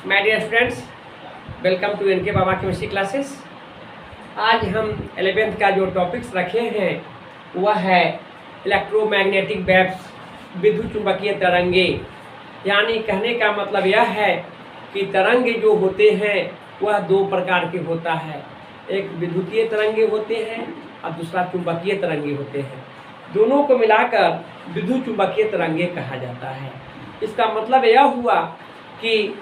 My dear students, welcome to NK Baba chemistry classes. आज हम 11th का जो टॉपिक्स रखे हैं वह है इलेक्ट्रोमैग्नेटिक वेव्स, विद्युत चुंबकीय तरंगे। यानी कहने का मतलब यह है कि तरंगे जो होते हैं वह दो प्रकार के होता है। एक विद्युतीय तरंगे होते हैं और दूसरा चुंबकीय तरंगे होते हैं। दोनों को मिलाकर विद्युत चुंबकीय तरंगे कहा जाता है। इसका मतलब यह हुआ कि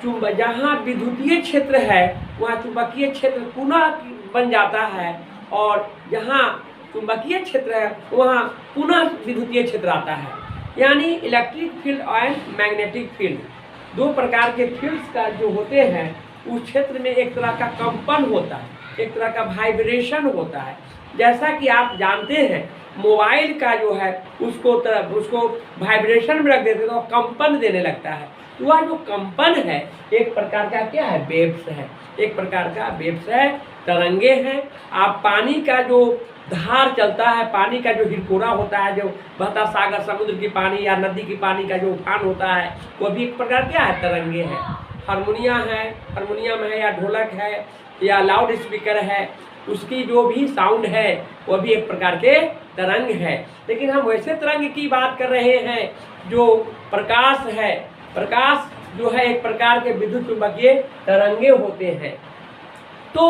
जहाँ विद्युतीय क्षेत्र है वहाँ चुंबकीय क्षेत्र पुनः बन जाता है, और जहाँ चुंबकीय क्षेत्र है वहाँ पुनः विद्युतीय क्षेत्र आता है। यानी इलेक्ट्रिक फील्ड और मैग्नेटिक फील्ड, दो प्रकार के फील्ड्स का जो होते हैं उस क्षेत्र में एक तरह का कंपन होता है, एक तरह का वाइब्रेशन होता है। जैसा कि आप जानते हैं मोबाइल का जो है उसको वाइब्रेशन में रख देते तो कंपन देने लगता है। वह जो कंपन है एक प्रकार का क्या है, वेव्स है, एक प्रकार का वेव्स है, तरंगे हैं। आप पानी का जो धार चलता है, पानी का जो हिरकोरा होता है, जो बहता सागर समुद्र की पानी या नदी की पानी का जो उफान होता है वह भी एक प्रकार क्या है, तरंगे हैं। हारमोनियम है या ढोलक है या लाउड स्पीकर है, उसकी जो भी साउंड है वह भी एक प्रकार के तरंग है। लेकिन हम वैसे तरंग की बात कर रहे हैं जो प्रकाश है। प्रकाश जो है एक प्रकार के विद्युत चुंबकीय तरंगे होते हैं। तो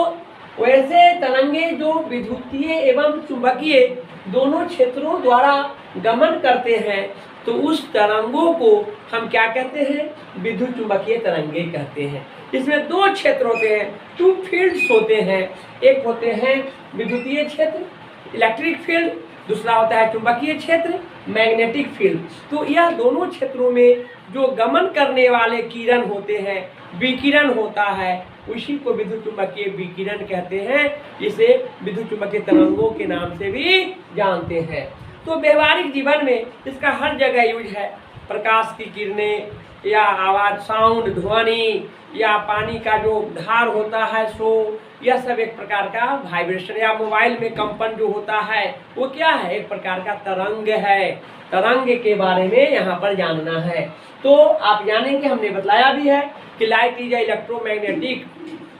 वैसे तरंगे जो विद्युतीय एवं चुंबकीय दोनों क्षेत्रों द्वारा गमन करते हैं तो उस तरंगों को हम क्या कहते हैं, विद्युत चुंबकीय तरंगे कहते हैं। इसमें दो क्षेत्र होते हैं, टू फील्ड्स होते हैं। एक होते हैं विद्युतीय क्षेत्र इलेक्ट्रिक फील्ड, दूसरा होता है चुंबकीय क्षेत्र मैग्नेटिक फील्ड। तो यह दोनों क्षेत्रों में जो गमन करने वाले किरण होते हैं, विकिरण होता है, उसी को विद्युत चुंबकीय विकिरण कहते हैं। इसे विद्युत चुंबकीय तरंगों के नाम से भी जानते हैं। तो व्यवहारिक जीवन में इसका हर जगह यूज है। प्रकाश की किरणें या आवाज़, साउंड, ध्वनि या पानी का जो धार होता है सो, यह सब एक प्रकार का वाइब्रेशन, या मोबाइल में कंपन जो होता है वो क्या है, एक प्रकार का तरंग है। तरंग के बारे में यहाँ पर जानना है। तो आप जानेंगे, हमने बतलाया भी है कि लाइट इज इलेक्ट्रोमैग्नेटिक,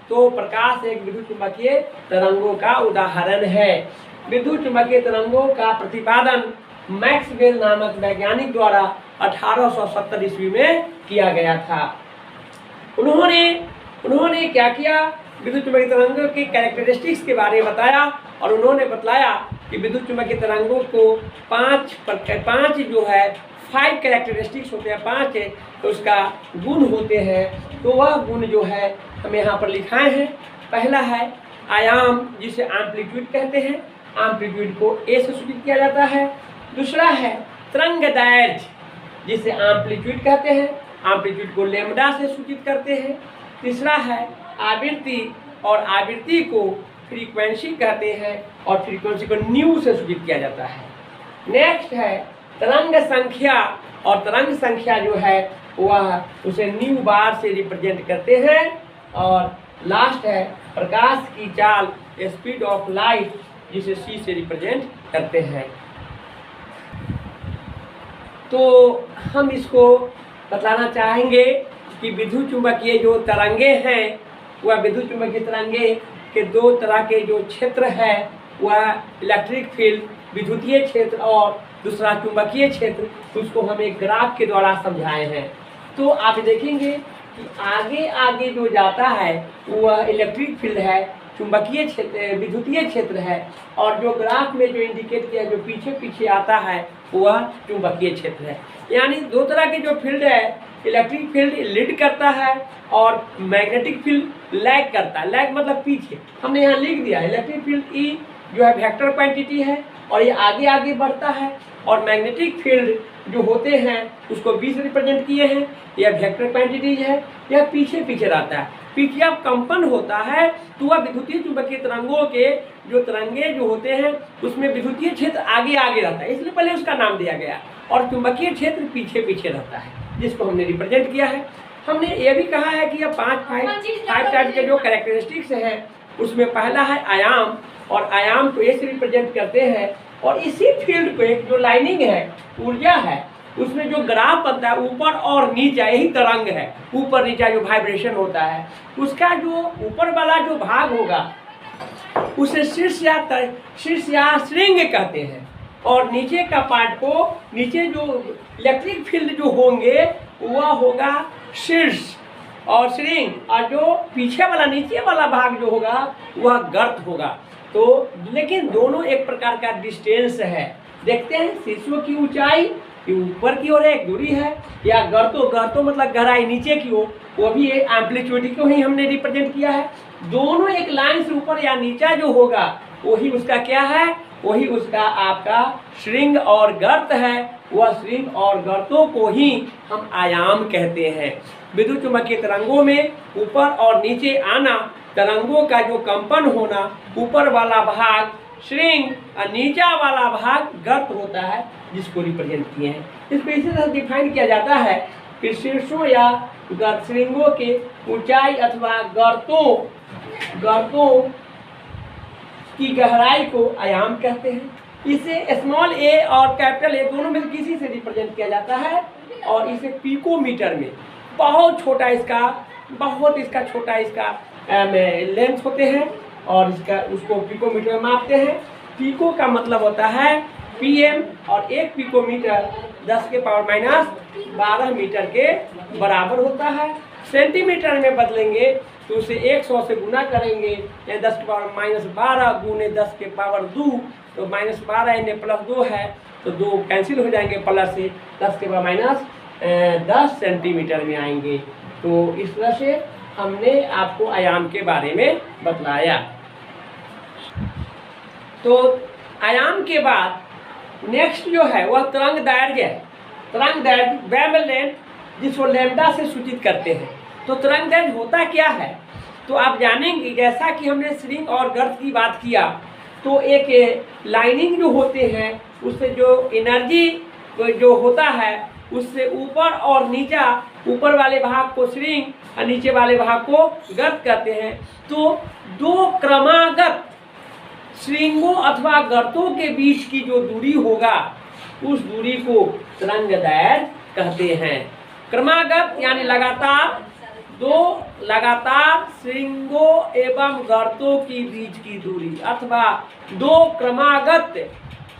तो प्रकाश एक विद्युत चुंबकीय तरंगों का उदाहरण है। विद्युत चुंबकीय तरंगों का प्रतिपादन मैक्सवेल नामक वैज्ञानिक द्वारा 1870 ईस्वी में किया गया था। उन्होंने क्या किया, विद्युत चुंबकीय तरंगों की कैरेक्टरिस्टिक्स के बारे में बताया, और उन्होंने बतलाया कि विद्युत चुंबकीय तरंगों को पांच जो है 5 कैरेक्टरिस्टिक्स होते हैं, 5 तो उसका गुण होते हैं। तो वह गुण जो है हम यहाँ पर लिखाए हैं। पहला है आयाम, जिसे एम्पलीट्यूड कहते हैं, एम्पलीट्यूड को ए से सूचित किया जाता है। दूसरा है तरंगदैर्घ्य, जिसे एम्पलीट्यूड कहते हैं, एम्पलीट्यूड को लैम्डा से सूचित करते हैं। तीसरा है आवृत्ति, और आवृत्ति को फ्रीक्वेंसी कहते हैं, और फ्रीक्वेंसी को न्यू से सूचित किया जाता है। नेक्स्ट है तरंग संख्या, और तरंग संख्या जो है वह उसे न्यू बार से रिप्रेजेंट करते हैं। और लास्ट है प्रकाश की चाल, स्पीड ऑफ लाइट, जिसे सी से रिप्रेजेंट करते हैं। तो हम इसको बताना चाहेंगे कि विद्युत चुंबकीय जो तरंगे हैं वह विद्युत चुंबकीय तरंगे के दो तरह के जो क्षेत्र है वह इलेक्ट्रिक फील्ड विद्युतीय क्षेत्र और दूसरा चुंबकीय क्षेत्र, उसको हम एक ग्राफ के द्वारा समझाए हैं। तो आप देखेंगे कि आगे आगे जो जाता है वह इलेक्ट्रिक फील्ड है, चुंबकीय क्षेत्र विद्युतीय क्षेत्र है, और जो ग्राफ में जो इंडिकेट किया जो पीछे पीछे आता है वह चुंबकीय क्षेत्र है। यानी दो तरह के जो फील्ड है, इलेक्ट्रिक फील्ड लीड करता है और मैग्नेटिक फील्ड लैग करता है। लैग मतलब पीछे, हमने यहाँ लिख दिया इलेक्ट्रिक फील्ड ई जो है वेक्टर क्वांटिटी है और ये आगे आगे बढ़ता है, और मैग्नेटिक फील्ड जो होते हैं उसको बी से रिप्रेजेंट किए हैं, यह वेक्टर क्वांटिटीज है, यह पीछे पीछे रहता है। पीछे अब कंपन होता है तो वह विद्युतीय चुंबकीय तरंगों के जो तरंगे जो होते हैं उसमें विद्युतीय क्षेत्र आगे आगे रहता है, इसलिए पहले उसका नाम दिया गया, और चुंबकीय क्षेत्र पीछे पीछे रहता है, जिसको हमने रिप्रेजेंट किया है। हमने ये भी कहा है कि यह 5 टाइप के जो कैरेक्टरिस्टिक्स हैं उसमें पहला है आयाम, और आयाम को ए से रिप्रेजेंट करते हैं, और इसी फील्ड को एक जो लाइनिंग है ऊर्जा है उसमें जो ग्राफ बनता है ऊपर और नीचे, यही तरंग है, ऊपर नीचे जो वाइब्रेशन होता है उसका जो ऊपर वाला जो भाग होगा उसे शीर्ष या श्रृंग कहते हैं, और नीचे का पार्ट को, नीचे जो इलेक्ट्रिक फील्ड जो होंगे वह होगा शीर्ष और श्रृंग, और जो पीछे वाला नीचे वाला भाग जो होगा वह गर्त होगा। तो लेकिन दोनों एक प्रकार का डिस्टेंस है। देखते हैं शीर्षों की ऊंचाई ऊपर की ओर एक दूरी है, या गर्तो मतलब गहराई नीचे की ओर, वो भी एक एम्पलीट्यूड को ही हमने रिप्रेजेंट किया है। दोनों एक लाइन से ऊपर या नीचा जो होगा वही उसका क्या है, वही उसका आपका श्रृंग और गर्त है। वह श्रृंग और गर्तों को ही हम आयाम कहते हैं। विद्युत चुम्बकीय तरंगों में ऊपर और नीचे आना, तरंगों का जो कंपन होना, ऊपर वाला भाग श्रृंग और नीचा वाला भाग गर्त होता है, जिसको रिप्रेजेंट किए हैं। इसको इसी तरह डिफाइन किया जाता है कि शीर्षों या श्रृंगों के ऊंचाई अथवा गर्तों की गहराई को आयाम कहते हैं। इसे स्मॉल ए और कैपिटल ए दोनों में किसी से रिप्रेजेंट किया जाता है, और इसे पिकोमीटर में बहुत इसका छोटा लेंथ होते हैं, और उसको पिकोमीटर में मापते हैं। पिको का मतलब होता है पीएम, और एक पिकोमीटर 10⁻⁻12 मीटर के बराबर होता है। सेंटीमीटर में बदलेंगे तो उसे 100 से गुना करेंगे, या 10⁻12 गुने 10⁻2, तो -12 यानी +2 है, तो 2 कैंसिल हो जाएंगे, प्लस से 10⁻10 सेंटीमीटर में आएंगे। तो इस तरह से हमने आपको आयाम के बारे में बतलाया। तो आयाम के बाद नेक्स्ट जो है वह तरंग दैर्घ्य है। तरंग दैर्घ्य वेवलेंथ, जिसको लैम्डा से सूचित करते हैं। तो तरंग दैर्घ्य होता क्या है, तो आप जानेंगे। जैसा कि हमने श्रृंग और गर्त की बात किया, तो एक लाइनिंग जो होते हैं उससे जो एनर्जी जो होता है उससे ऊपर और नीचा, ऊपर वाले भाग को श्रृंग और नीचे वाले भाग को गर्त कहते हैं। तो दो क्रमागत श्रृंगों अथवा गर्तों के बीच की जो दूरी होगा उस दूरी को तरंग दैर्घ्य कहते हैं। क्रमागत यानी लगातार, दो लगातार श्रृंगों एवं गर्तों के बीच की दूरी, अथवा दो क्रमागत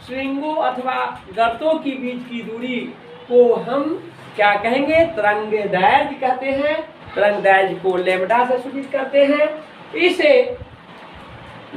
श्रृंगों अथवा गर्तों के बीच की दूरी को हम क्या कहेंगे, तरंग दैर्घ्य कहते हैं। तरंग दैर्घ्य को लैम्डा से सूचित करते हैं। इसे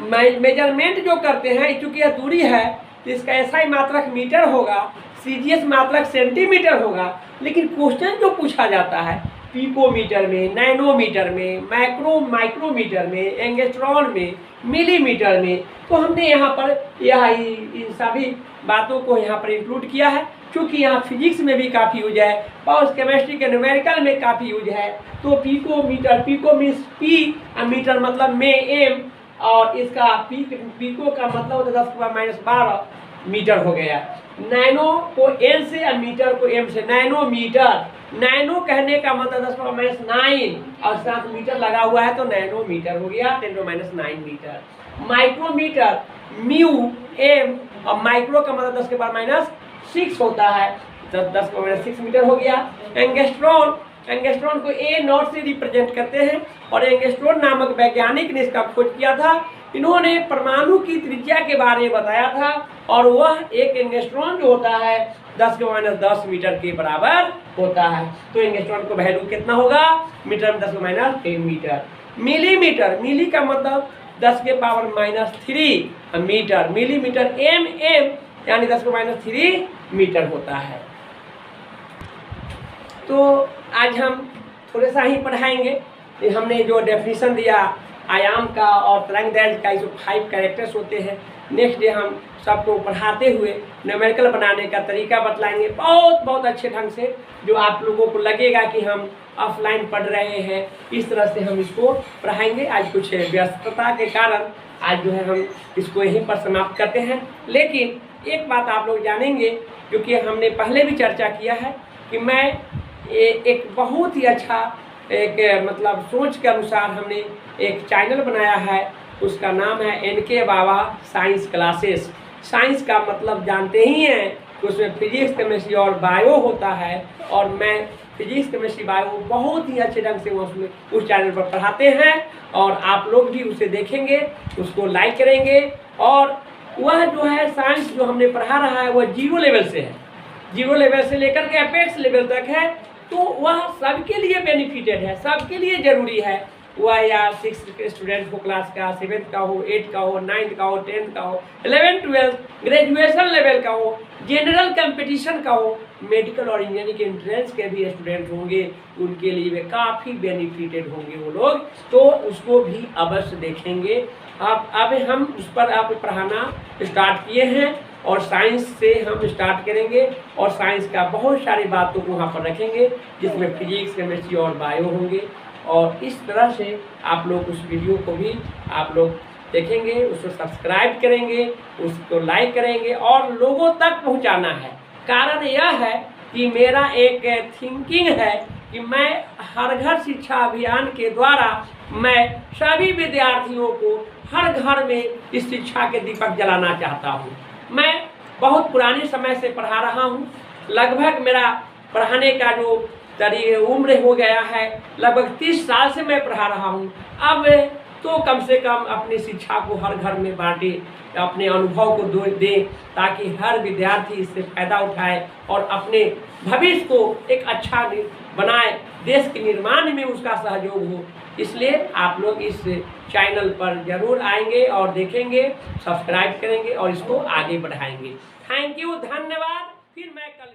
मेजरमेंट जो करते हैं, चूंकि यह दूरी है तो इसका एसआई मात्रक मीटर होगा, सीजीएस मात्रक सेंटीमीटर होगा। लेकिन क्वेश्चन जो पूछा जाता है पिकोमीटर में, नैनोमीटर में, माइक्रोमीटर में, एंगस्ट्रॉन में, मिलीमीटर में, तो हमने यहाँ पर इन सभी बातों को यहाँ पर इंक्लूड किया है। क्योंकि यहाँ फिजिक्स में भी काफ़ी यूज है और केमिस्ट्री के न्यूमेरिकल में काफ़ी यूज है। तो पिको मीन्स पी, मीटर मतलब में एम, और इसका पिको का मतलब होता है 10⁻12 मीटर हो गया। नैनो को एन से और मीटर को एम से, नैनोमीटर। नैनो कहने का मतलब 10⁻9 और साथ मीटर लगा हुआ है तो नैनोमीटर हो गया, 10⁻9 मीटर। माइक्रोमीटर म्यू एम, और माइक्रो का मतलब 10⁻6 होता है, 10⁻6 मीटर हो गया। एंगस्ट्रॉन को ए नॉट से रिप्रेजेंट करते हैं, और एंगस्ट्रॉन नामक वैज्ञानिक ने इसका खोज किया था। इन्होंने परमाणु की त्रिज्या के बारे में बताया था, और वह एक एंगस्ट्रॉन जो होता है 10⁻10 मीटर के बराबर होता है। तो एंगस्ट्रॉन को वैल्यू कितना होगा, मीटर में 10⁻10 मीटर। मिलीमीटर, मिली का मतलब 10⁻³ मीटर। मिलीमीटर एम यानी 10⁻³ मीटर होता है। तो आज हम थोड़ा सा ही पढ़ाएंगे। हमने जो डेफिनेशन दिया आयाम का और तरंग दैर्घ्य का, जो 5 कैरेक्टर्स होते हैं, नेक्स्ट डे हम सबको पढ़ाते हुए न्यूमेरिकल बनाने का तरीका बतलाएंगे बहुत अच्छे ढंग से, जो आप लोगों को लगेगा कि हम ऑफलाइन पढ़ रहे हैं। इस तरह से हम इसको पढ़ाएंगे। आज कुछ व्यस्तता के कारण आज जो है हम इसको यहीं पर समाप्त करते हैं। लेकिन एक बात आप लोग जानेंगे, क्योंकि हमने पहले भी चर्चा किया है कि मैं एक बहुत ही अच्छा मतलब सोच के अनुसार हमने एक चैनल बनाया है, उसका नाम है NK बाबा साइंस क्लासेस। साइंस का मतलब जानते ही हैं कि उसमें फिजिक्स, केमिस्ट्री और बायो होता है, और मैं फिजिक्स, केमिस्ट्री, बायो बहुत ही अच्छे ढंग से वो उसमें उस चैनल पर पढ़ाते हैं, और आप लोग भी उसे देखेंगे, उसको लाइक करेंगे। और वह जो है साइंस जो हमने पढ़ा रहा है वह 0 लेवल से है, 0 लेवल से लेकर के अपेक्स लेवल तक है, तो वह सबके लिए बेनिफिटेड है, सबके लिए ज़रूरी है। वह या 6 के स्टूडेंट को, क्लास का 7th का हो, 8th का हो, 9th का हो, 10th का हो, 11th 12th ग्रेजुएशन लेवल का हो, जनरल कंपटीशन का हो, मेडिकल और इंजीनियरिंग के एंट्रेंस के भी स्टूडेंट होंगे, उनके लिए वे काफ़ी बेनिफिटेड होंगे वो लोग, तो उसको भी अवश्य देखेंगे। अब हम उस पर आप पढ़ाना स्टार्ट किए हैं, और साइंस से हम स्टार्ट करेंगे, और साइंस का बहुत सारी बातों को वहाँ पर रखेंगे, जिसमें फिजिक्स, केमिस्ट्री और बायो होंगे। और इस तरह से आप लोग उस वीडियो को भी आप लोग देखेंगे, उसको सब्सक्राइब करेंगे, उसको लाइक करेंगे और लोगों तक पहुंचाना है। कारण यह है कि मेरा एक थिंकिंग है कि मैं हर घर शिक्षा अभियान के द्वारा मैं सभी विद्यार्थियों को हर घर में इस शिक्षा के दीपक जलाना चाहता हूँ। मैं बहुत पुराने समय से पढ़ा रहा हूँ, लगभग मेरा पढ़ाने का जो उम्र हो गया है, लगभग 30 साल से मैं पढ़ा रहा हूँ। अब तो कम से कम अपनी शिक्षा को हर घर में बांटे, अपने अनुभव को दें, ताकि हर विद्यार्थी इससे फायदा उठाए और अपने भविष्य को एक अच्छा बनाए, देश के निर्माण में उसका सहयोग हो। इसलिए आप लोग इस चैनल पर जरूर आएंगे और देखेंगे, सब्सक्राइब करेंगे और इसको आगे बढ़ाएंगे। थैंक यू, धन्यवाद। फिर मैं कल